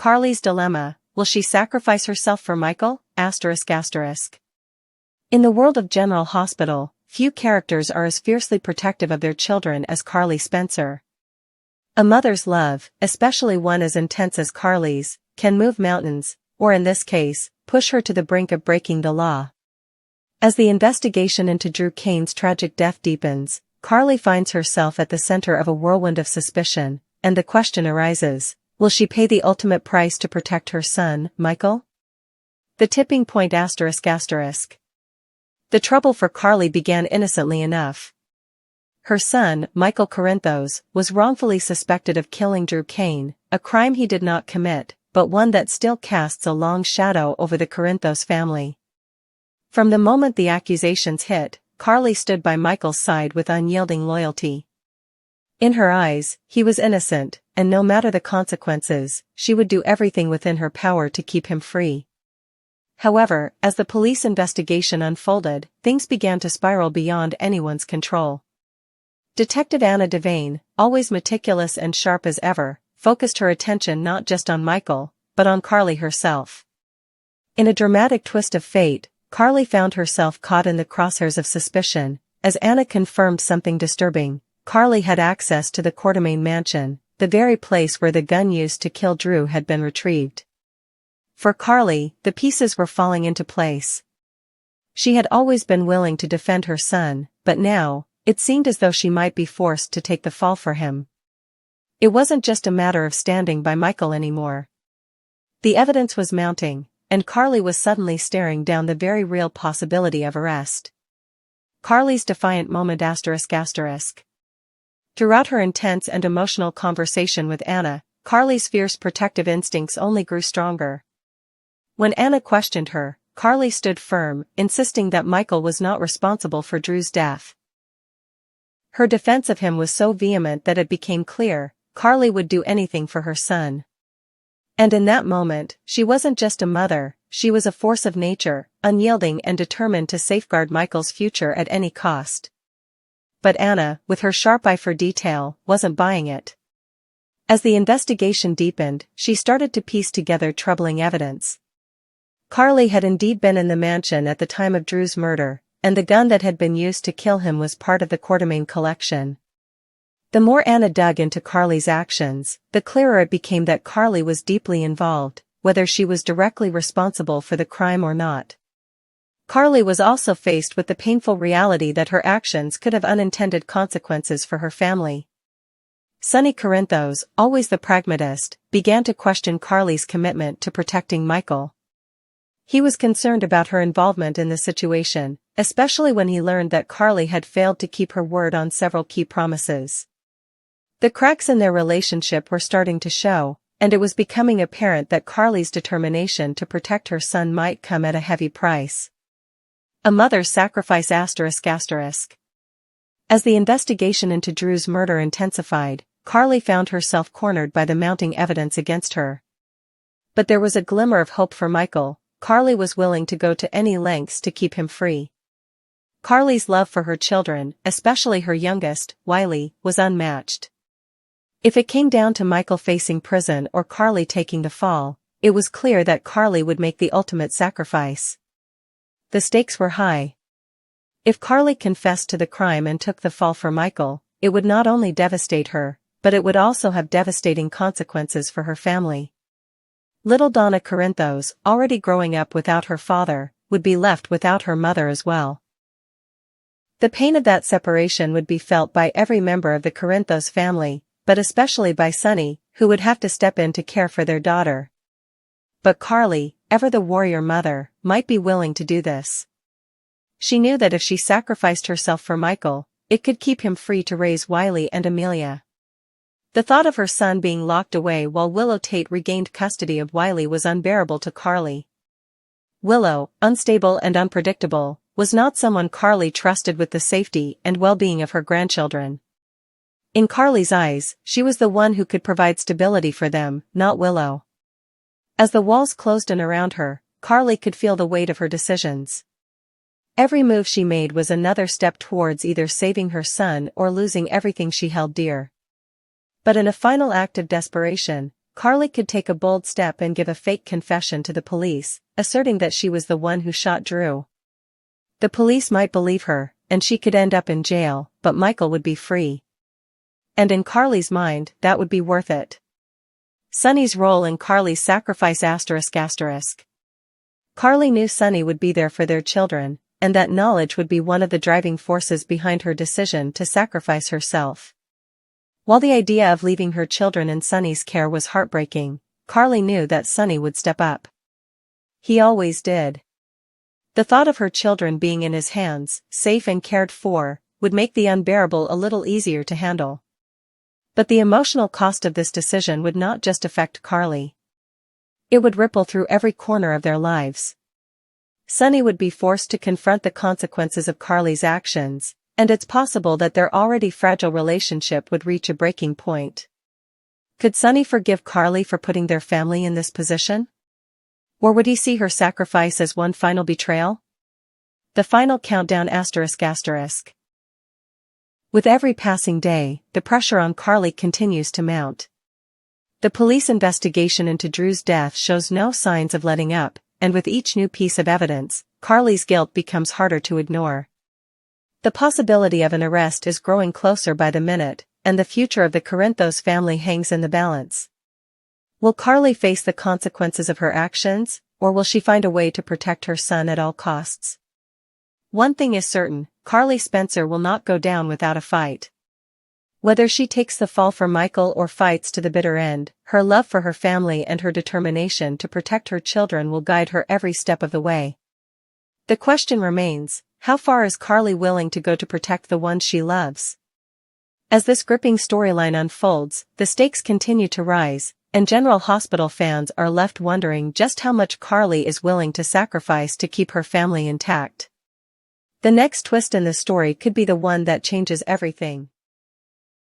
Carly's dilemma: will she sacrifice herself for Michael? In the world of General Hospital, few characters are as fiercely protective of their children as Carly Spencer. A mother's love, especially one as intense as Carly's, can move mountains, or in this case, push her to the brink of breaking the law. As the investigation into Drew Cain's tragic death deepens, Carly finds herself at the center of a whirlwind of suspicion, and the question arises: will she pay the ultimate price to protect her son, Michael? The tipping point ***. The trouble for Carly began innocently enough. Her son, Michael Corinthos, was wrongfully suspected of killing Drew Cain, a crime he did not commit, but one that still casts a long shadow over the Corinthos family. From the moment the accusations hit, Carly stood by Michael's side with unyielding loyalty. In her eyes, he was innocent, and no matter the consequences, she would do everything within her power to keep him free. However, as the police investigation unfolded, things began to spiral beyond anyone's control. Detective Anna Devane, always meticulous and sharp as ever, focused her attention not just on Michael, but on Carly herself. In a dramatic twist of fate, Carly found herself caught in the crosshairs of suspicion. As Anna confirmed something disturbing: Carly had access to the Quartermaine mansion, the very place where the gun used to kill Drew had been retrieved. For Carly, the pieces were falling into place. She had always been willing to defend her son, but now, it seemed as though she might be forced to take the fall for him. It wasn't just a matter of standing by Michael anymore. The evidence was mounting, and Carly was suddenly staring down the very real possibility of arrest. Carly's defiant moment ***. Throughout her intense and emotional conversation with Anna, Carly's fierce protective instincts only grew stronger. When Anna questioned her, Carly stood firm, insisting that Michael was not responsible for Drew's death. Her defense of him was so vehement that it became clear Carly would do anything for her son. And in that moment, she wasn't just a mother, she was a force of nature, unyielding and determined to safeguard Michael's future at any cost. But Anna, with her sharp eye for detail, wasn't buying it. As the investigation deepened, she started to piece together troubling evidence. Carly had indeed been in the mansion at the time of Drew's murder, and the gun that had been used to kill him was part of the Quartermaine collection. The more Anna dug into Carly's actions, the clearer it became that Carly was deeply involved, whether she was directly responsible for the crime or not. Carly was also faced with the painful reality that her actions could have unintended consequences for her family. Sonny Corinthos, always the pragmatist, began to question Carly's commitment to protecting Michael. He was concerned about her involvement in the situation, especially when he learned that Carly had failed to keep her word on several key promises. The cracks in their relationship were starting to show, and it was becoming apparent that Carly's determination to protect her son might come at a heavy price. A mother's sacrifice ***. As the investigation into Drew's murder intensified, Carly found herself cornered by the mounting evidence against her. But there was a glimmer of hope for Michael. Carly was willing to go to any lengths to keep him free. Carly's love for her children, especially her youngest, Wiley, was unmatched. If it came down to Michael facing prison or Carly taking the fall, it was clear that Carly would make the ultimate sacrifice. The stakes were high. If Carly confessed to the crime and took the fall for Michael, it would not only devastate her, but it would also have devastating consequences for her family. Little Donna Corinthos, already growing up without her father, would be left without her mother as well. The pain of that separation would be felt by every member of the Corinthos family, but especially by Sonny, who would have to step in to care for their daughter. But Carly, ever the warrior mother, might be willing to do this. She knew that if she sacrificed herself for Michael, it could keep him free to raise Wiley and Amelia. The thought of her son being locked away while Willow Tate regained custody of Wiley was unbearable to Carly. Willow, unstable and unpredictable, was not someone Carly trusted with the safety and well-being of her grandchildren. In Carly's eyes, she was the one who could provide stability for them, not Willow. As the walls closed in around her, Carly could feel the weight of her decisions. Every move she made was another step towards either saving her son or losing everything she held dear. But in a final act of desperation, Carly could take a bold step and give a fake confession to the police, asserting that she was the one who shot Drew. The police might believe her, and she could end up in jail, but Michael would be free. And in Carly's mind, that would be worth it. Sonny's role in Carly's sacrifice ***. Carly knew Sonny would be there for their children, and that knowledge would be one of the driving forces behind her decision to sacrifice herself. While the idea of leaving her children in Sonny's care was heartbreaking, Carly knew that Sonny would step up. He always did. The thought of her children being in his hands, safe and cared for, would make the unbearable a little easier to handle. But the emotional cost of this decision would not just affect Carly. It would ripple through every corner of their lives. Sonny would be forced to confront the consequences of Carly's actions, and it's possible that their already fragile relationship would reach a breaking point. Could Sonny forgive Carly for putting their family in this position? Or would he see her sacrifice as one final betrayal? The final countdown ***. With every passing day, the pressure on Carly continues to mount. The police investigation into Drew's death shows no signs of letting up, and with each new piece of evidence, Carly's guilt becomes harder to ignore. The possibility of an arrest is growing closer by the minute, and the future of the Corinthos family hangs in the balance. Will Carly face the consequences of her actions, or will she find a way to protect her son at all costs? One thing is certain, Carly Spencer will not go down without a fight. Whether she takes the fall for Michael or fights to the bitter end, her love for her family and her determination to protect her children will guide her every step of the way. The question remains, how far is Carly willing to go to protect the ones she loves? As this gripping storyline unfolds, the stakes continue to rise, and General Hospital fans are left wondering just how much Carly is willing to sacrifice to keep her family intact. The next twist in the story could be the one that changes everything.